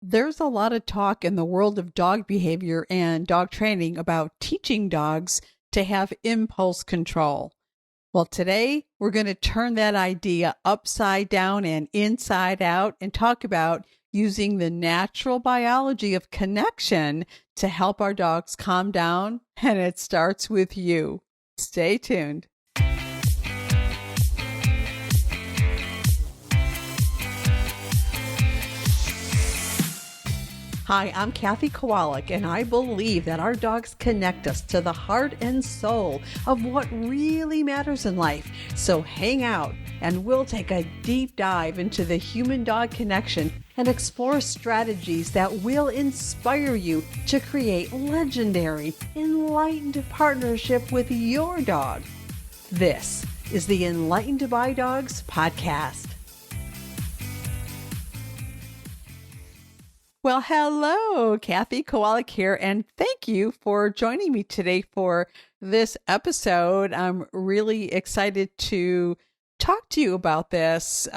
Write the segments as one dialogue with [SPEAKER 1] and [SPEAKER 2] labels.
[SPEAKER 1] There's a lot of talk in the world of dog behavior and dog training about teaching dogs to have impulse control. Well, today we're going to turn that idea upside down and inside out and talk about using the natural biology of connection to help our dogs calm down. And it starts with you. Stay tuned. Hi, I'm Kathy Kowalik, and I believe that our dogs connect us to the heart and soul of what really matters in life. So hang out, and we'll take a deep dive into the human-dog connection and explore strategies that will inspire you to create legendary, enlightened partnership with your dog. This is the Enlightened by Dogs podcast. Well, hello, Kathy Kowalik here, and thank you for joining me today for this episode. I'm really excited to talk to you about this.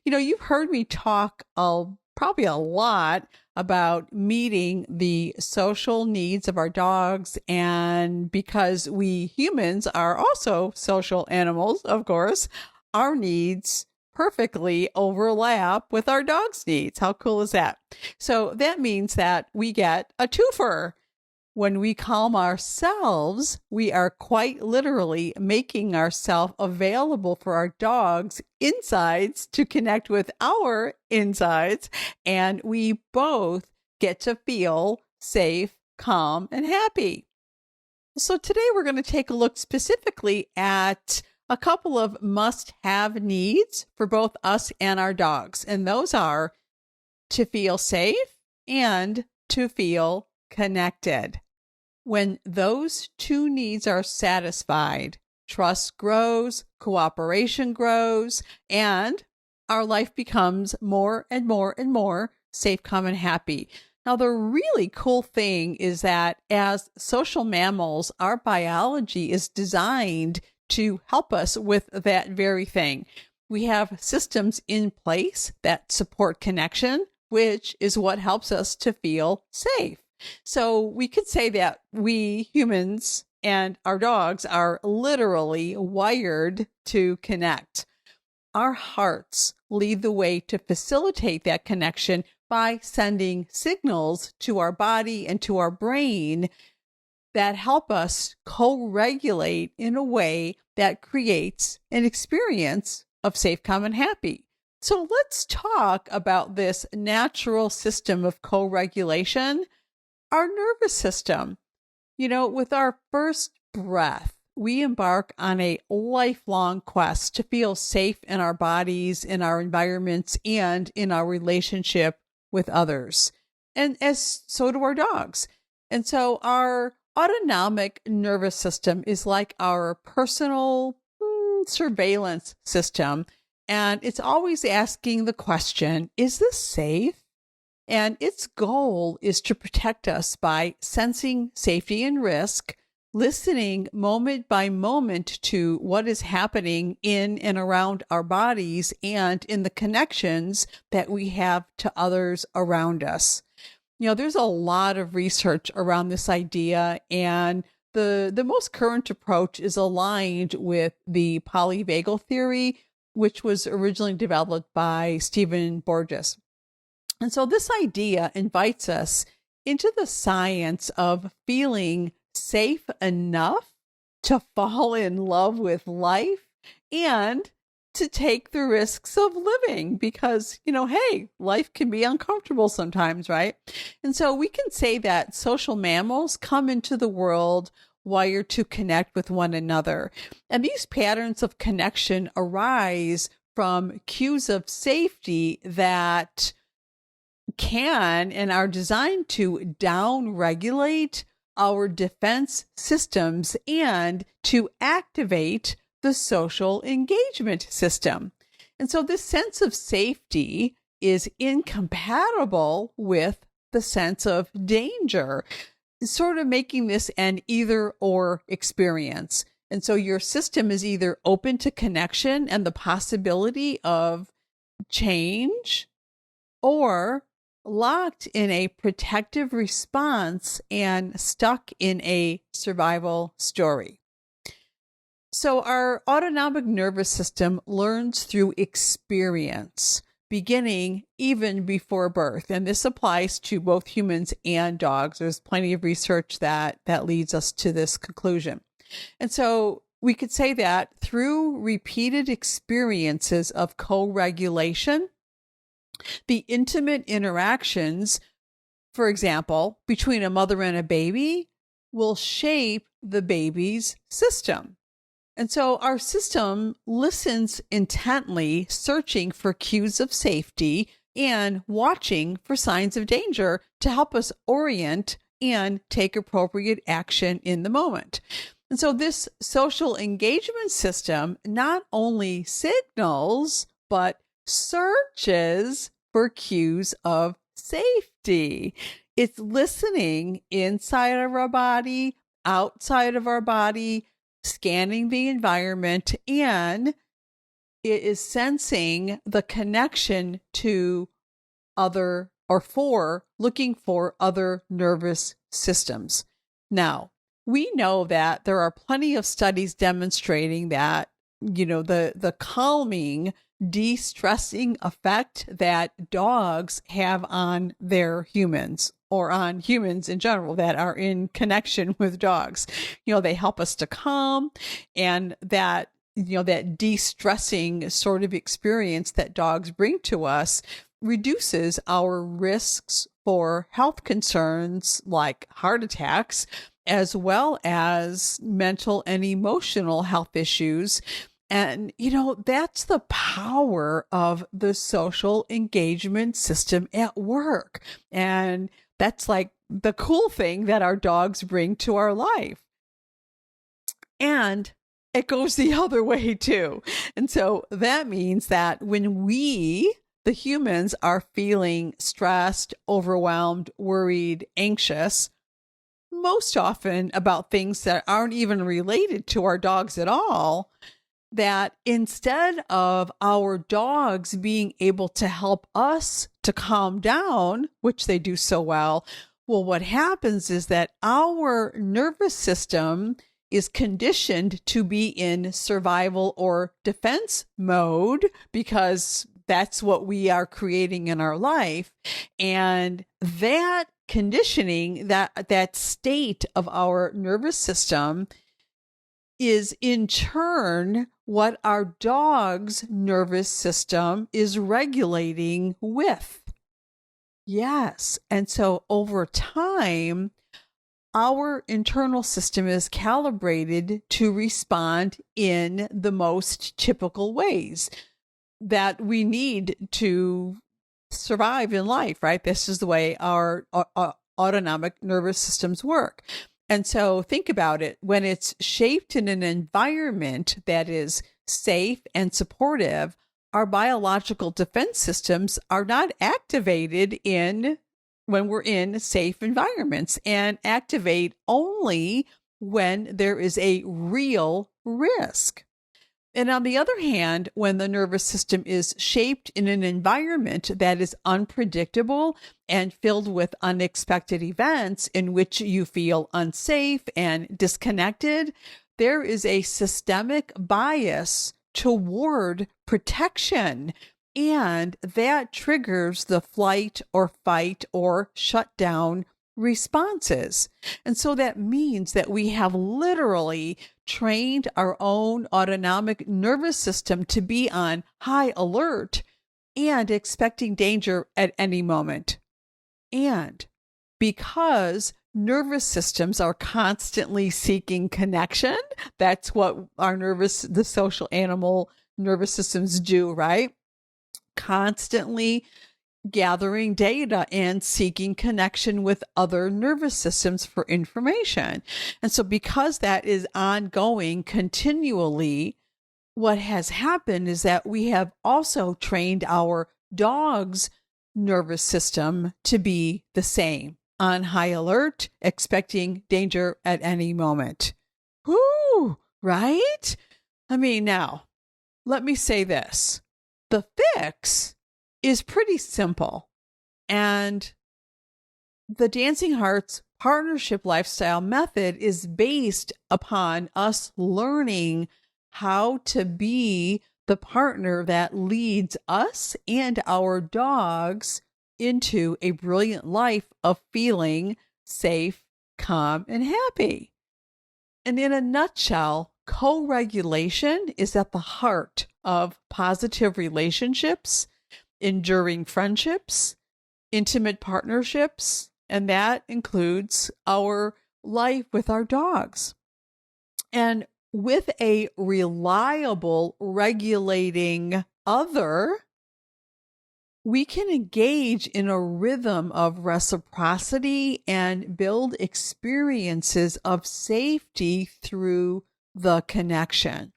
[SPEAKER 1] You've heard me talk probably a lot about meeting the social needs of our dogs, and because we humans are also social animals, of course, our needs perfectly overlap with our dog's needs. How cool is that? So that means that we get a twofer. When we calm ourselves, we are quite literally making ourselves available for our dog's insides to connect with our insides, and we both get to feel safe, calm, and happy. So today we're going to take a look specifically at a couple of must-have needs for both us and our dogs. And those are to feel safe and to feel connected. When those two needs are satisfied, trust grows, cooperation grows, and our life becomes more and more and more safe, calm, and happy. Now, the really cool thing is that as social mammals, our biology is designed to help us with that very thing. We have systems in place that support connection, which is what helps us to feel safe. So we could say that we humans and our dogs are literally wired to connect. Our hearts lead the way to facilitate that connection by sending signals to our body and to our brain that help us co-regulate in a way that creates an experience of safe, calm, and happy. So let's talk about this natural system of co-regulation, our nervous system. With our first breath, we embark on a lifelong quest to feel safe in our bodies, in our environments, and in our relationship with others. And so do our dogs. And so our autonomic nervous system is like our personal surveillance system. And it's always asking the question, is this safe? And its goal is to protect us by sensing safety and risk, listening moment by moment to what is happening in and around our bodies and in the connections that we have to others around us. There's a lot of research around this idea, and the most current approach is aligned with the polyvagal theory, which was originally developed by Steven Porges. And so this idea invites us into the science of feeling safe enough to fall in love with life and to take the risks of living because, hey, life can be uncomfortable sometimes, right? And so we can say that social mammals come into the world wired to connect with one another. And these patterns of connection arise from cues of safety that can and are designed to down-regulate our defense systems and to activate the social engagement system. And so this sense of safety is incompatible with the sense of danger, sort of making this an either or experience. And so your system is either open to connection and the possibility of change, or locked in a protective response and stuck in a survival story. So our autonomic nervous system learns through experience, beginning even before birth. And this applies to both humans and dogs. There's plenty of research that leads us to this conclusion. And so we could say that through repeated experiences of co-regulation, the intimate interactions, for example, between a mother and a baby, will shape the baby's system. And so our system listens intently, searching for cues of safety and watching for signs of danger to help us orient and take appropriate action in the moment. And so this social engagement system not only signals, but searches for cues of safety. It's listening inside of our body, outside of our body, scanning the environment, and it is sensing the connection to other looking for other nervous systems. Now, we know that there are plenty of studies demonstrating that, the calming, de-stressing effect that dogs have on their humans, or on humans in general that are in connection with dogs. They help us to calm, and that de-stressing sort of experience that dogs bring to us reduces our risks for health concerns like heart attacks, as well as mental and emotional health issues. And, that's the power of the social engagement system at work. And that's like the cool thing that our dogs bring to our life. And it goes the other way too. And so that means that when we, the humans, are feeling stressed, overwhelmed, worried, anxious, most often about things that aren't even related to our dogs at all, that instead of our dogs being able to help us to calm down, which they do so well, what happens is that our nervous system is conditioned to be in survival or defense mode because that's what we are creating in our life. And that conditioning, that state of our nervous system, is in turn what our dog's nervous system is regulating with. Yes. And so over time, our internal system is calibrated to respond in the most typical ways that we need to survive in life, right? This is the way our autonomic nervous systems work. And so think about it. When it's shaped in an environment that is safe and supportive, our biological defense systems are not activated when we're in safe environments, and activate only when there is a real risk. And on the other hand, when the nervous system is shaped in an environment that is unpredictable and filled with unexpected events in which you feel unsafe and disconnected, there is a systemic bias toward protection. And that triggers the flight or fight or shutdown responses. And so that means that we have literally trained our own autonomic nervous system to be on high alert and expecting danger at any moment. And because nervous systems are constantly seeking connection, that's what the social animal nervous systems do, right? Constantly gathering data and seeking connection with other nervous systems for information. And so because that is ongoing continually, what has happened is that we have also trained our dog's nervous system to be the same, on high alert, expecting danger at any moment. Whoo, right? Now, let me say this. The fix is pretty simple. And the Dancing Hearts partnership lifestyle method is based upon us learning how to be the partner that leads us and our dogs into a brilliant life of feeling safe, calm, and happy. And in a nutshell, co-regulation is at the heart of positive relationships, enduring friendships, intimate partnerships, and that includes our life with our dogs. And with a reliable regulating other, we can engage in a rhythm of reciprocity and build experiences of safety through the connection.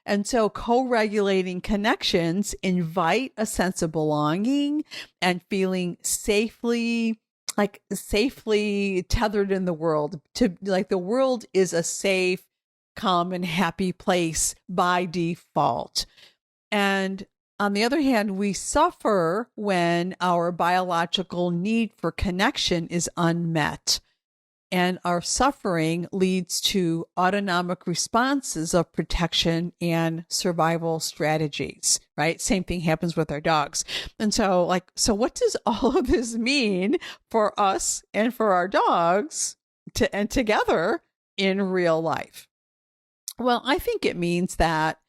[SPEAKER 1] And so co-regulating connections invite a sense of belonging and feeling safely tethered in the world, to like the world is a safe, calm, and happy place by default. And on the other hand, we suffer when our biological need for connection is unmet. And our suffering leads to autonomic responses of protection and survival strategies, right? Same thing happens with our dogs. And so what does all of this mean for us and for our dogs and together in real life? Well, I think it means that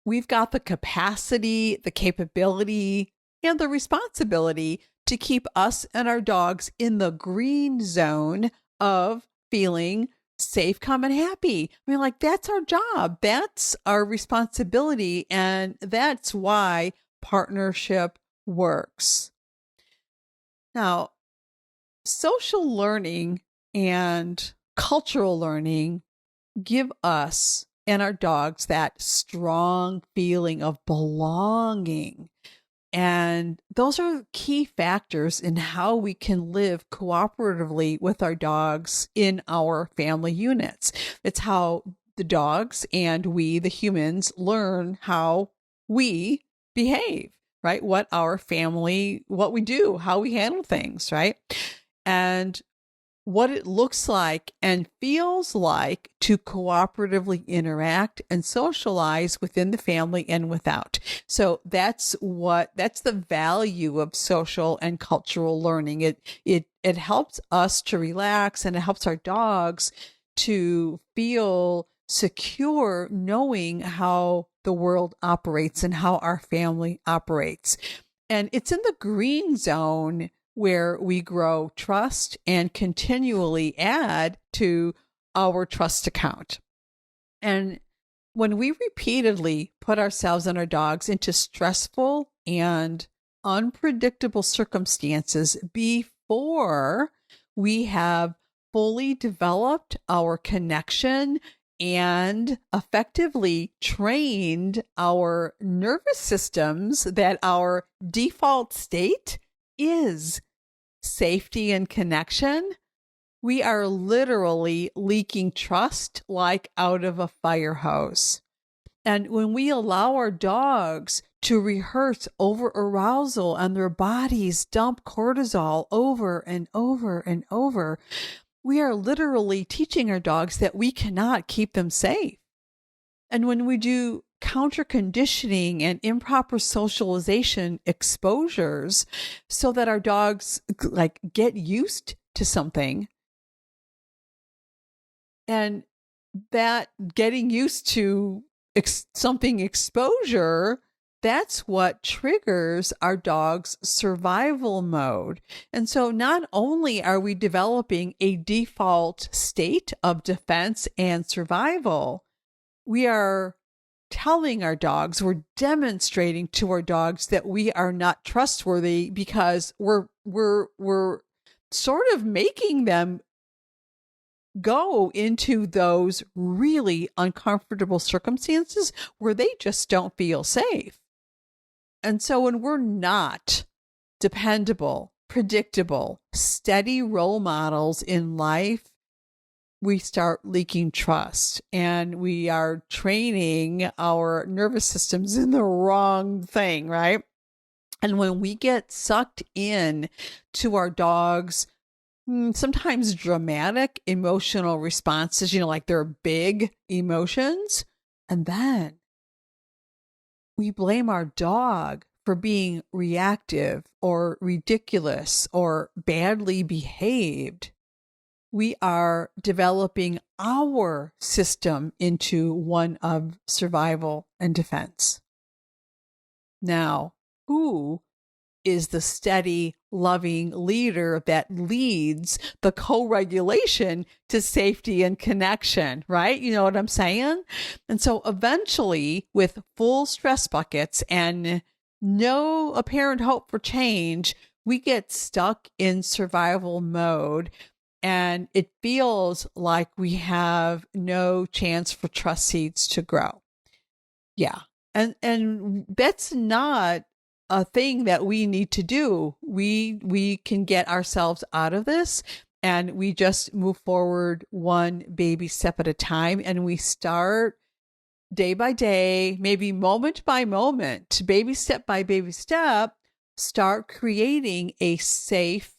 [SPEAKER 1] we've got the capacity, the capability, and the responsibility to keep us and our dogs in the green zone of feeling safe, calm, and happy. I mean, that's our job. That's our responsibility. And that's why partnership works. Now, social learning and cultural learning give us and our dogs that strong feeling of belonging. And those are key factors in how we can live cooperatively with our dogs in our family units. It's how the dogs and we, the humans, learn how we behave, right? What we do, how we handle things, right? And what it looks like and feels like to cooperatively interact and socialize within the family and without. So that's the value of social and cultural learning. It helps us to relax, and it helps our dogs to feel secure knowing how the world operates and how our family operates. And it's in the green zone where we grow trust and continually add to our trust account. And when we repeatedly put ourselves and our dogs into stressful and unpredictable circumstances before we have fully developed our connection and effectively trained our nervous systems that our default state is safety and connection, we are literally leaking trust like out of a fire hose. And when we allow our dogs to rehearse over arousal and their bodies dump cortisol over and over and over, we are literally teaching our dogs that we cannot keep them safe. And when we do counter conditioning and improper socialization exposures so that our dogs get used to something, and that getting used to something exposure, that's what triggers our dog's survival mode. And so not only are we developing a default state of defense and survival, we are telling our dogs, we're demonstrating to our dogs that we are not trustworthy because we're sort of making them go into those really uncomfortable circumstances where they just don't feel safe. And so when we're not dependable, predictable, steady role models in life, we start leaking trust, and we are training our nervous systems in the wrong thing, right? And when we get sucked in to our dogs' sometimes dramatic emotional responses, like their big emotions, and then we blame our dog for being reactive or ridiculous or badly behaved, we are developing our system into one of survival and defense. Now, who is the steady, loving leader that leads the co-regulation to safety and connection, right? You know what I'm saying? And so eventually, with full stress buckets and no apparent hope for change, we get stuck in survival mode, and it feels like we have no chance for trust seeds to grow. Yeah. And that's not a thing that we need to do. We can get ourselves out of this, and we just move forward one baby step at a time, and we start day by day, maybe moment by moment, baby step by baby step, start creating a safe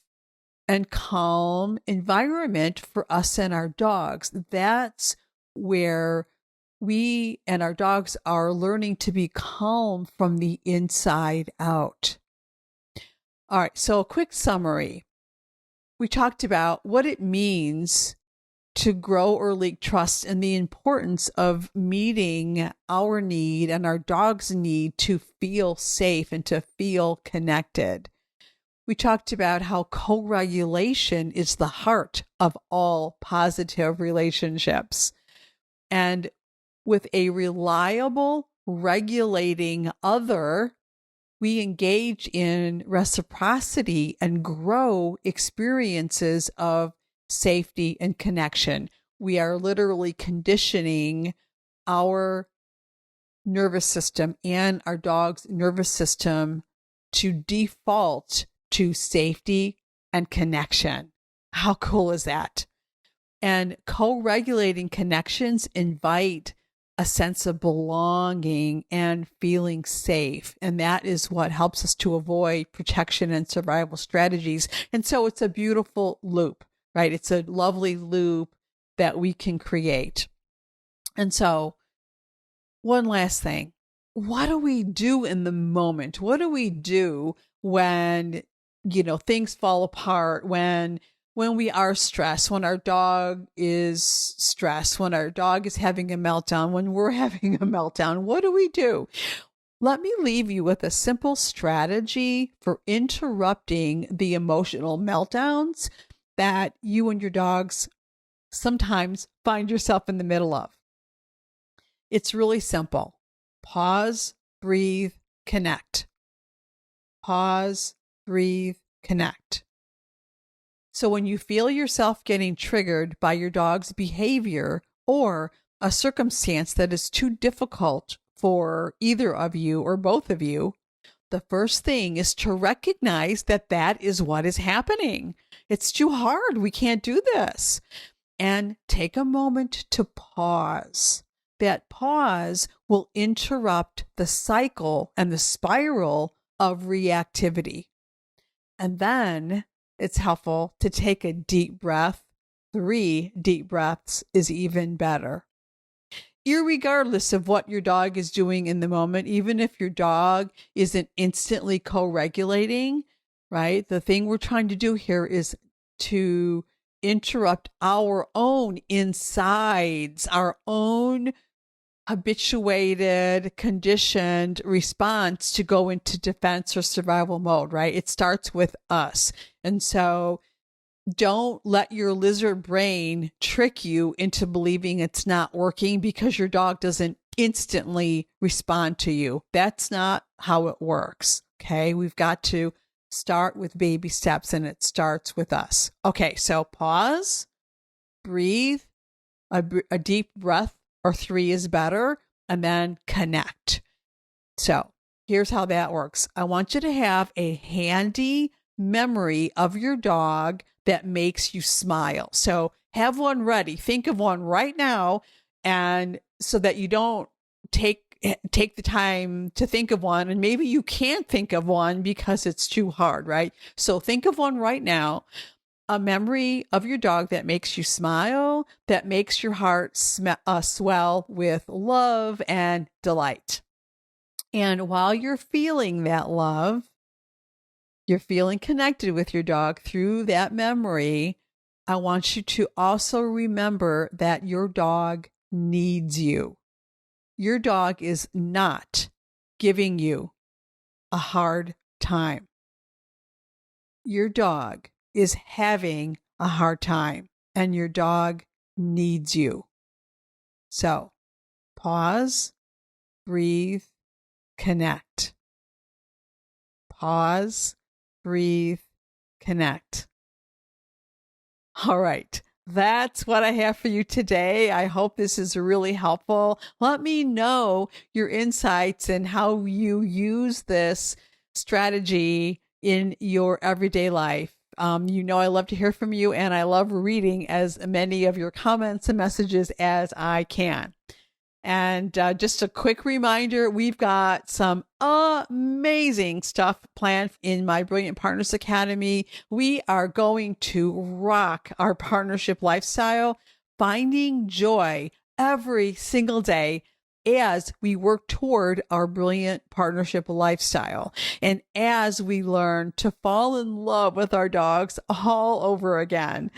[SPEAKER 1] and calm environment for us and our dogs. That's where we and our dogs are learning to be calm from the inside out. All right, so a quick summary. We talked about what it means to grow or leak trust and the importance of meeting our need and our dog's need to feel safe and to feel connected. We talked about how co-regulation is the heart of all positive relationships. And with a reliable, regulating other, we engage in reciprocity and grow experiences of safety and connection. We are literally conditioning our nervous system and our dog's nervous system to default to safety and connection. How cool is that? And co-regulating connections invite a sense of belonging and feeling safe. And that is what helps us to avoid protection and survival strategies. And so it's a beautiful loop, right? It's a lovely loop that we can create. And so one last thing, what do we do in the moment? What do we do when, things fall apart, when we are stressed, when our dog is stressed, when our dog is having a meltdown, when we're having a meltdown? What do we do? Let me leave you with a simple strategy for interrupting the emotional meltdowns that you and your dogs sometimes find yourself in the middle of. It's really simple. Pause, breathe, connect. Pause, breathe, connect. So when you feel yourself getting triggered by your dog's behavior or a circumstance that is too difficult for either of you or both of you, the first thing is to recognize that that is what is happening. It's too hard. We can't do this. And take a moment to pause. That pause will interrupt the cycle and the spiral of reactivity. And then it's helpful to take a deep breath. 3 deep breaths is even better. Irregardless of what your dog is doing in the moment, even if your dog isn't instantly co-regulating, right? The thing we're trying to do here is to interrupt our own insides, our own habituated, conditioned response to go into defense or survival mode, right? It starts with us. And so don't let your lizard brain trick you into believing it's not working because your dog doesn't instantly respond to you. That's not how it works. Okay. We've got to start with baby steps, and it starts with us. Okay. So pause, breathe, a deep breath, or 3 is better, and then connect. So here's how that works. I want you to have a handy memory of your dog that makes you smile. So have one ready. Think of one right now, and so that you don't take take the time to think of one, and maybe you can't think of one because it's too hard, right? So think of one right now, a memory of your dog that makes you smile, that makes your heart swell with love and delight. And while you're feeling that love, you're feeling connected with your dog through that memory, I want you to also remember that your dog needs you. Your dog is not giving you a hard time. Your dog is having a hard time, and your dog needs you. So pause, breathe, connect. Pause, breathe, connect. All right. That's what I have for you today. I hope this is really helpful. Let me know your insights and how you use this strategy in your everyday life. I love to hear from you, and I love reading as many of your comments and messages as I can. And just a quick reminder, we've got some amazing stuff planned in my Brilliant Partners Academy. We are going to rock our partnership lifestyle, finding joy every single day as we work toward our brilliant partnership lifestyle. And as we learn to fall in love with our dogs all over again,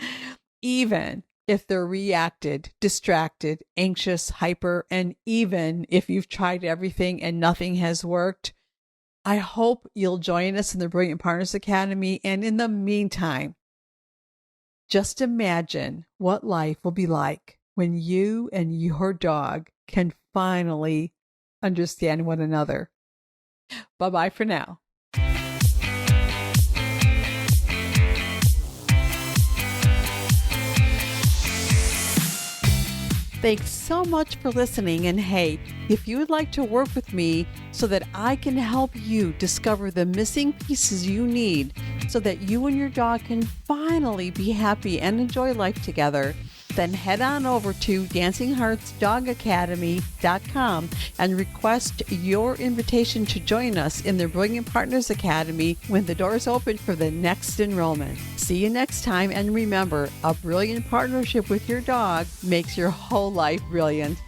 [SPEAKER 1] even if they're reacted, distracted, anxious, hyper, and even if you've tried everything and nothing has worked, I hope you'll join us in the Brilliant Partners Academy. And in the meantime, just imagine what life will be like when you and your dog can finally understand one another. Bye-bye for now. Thanks so much for listening. And hey, if you would like to work with me so that I can help you discover the missing pieces you need so that you and your dog can finally be happy and enjoy life together, then head on over to dancingheartsdogacademy.com and request your invitation to join us in the Brilliant Partners Academy when the doors open for the next enrollment. See you next time, and remember, a brilliant partnership with your dog makes your whole life brilliant.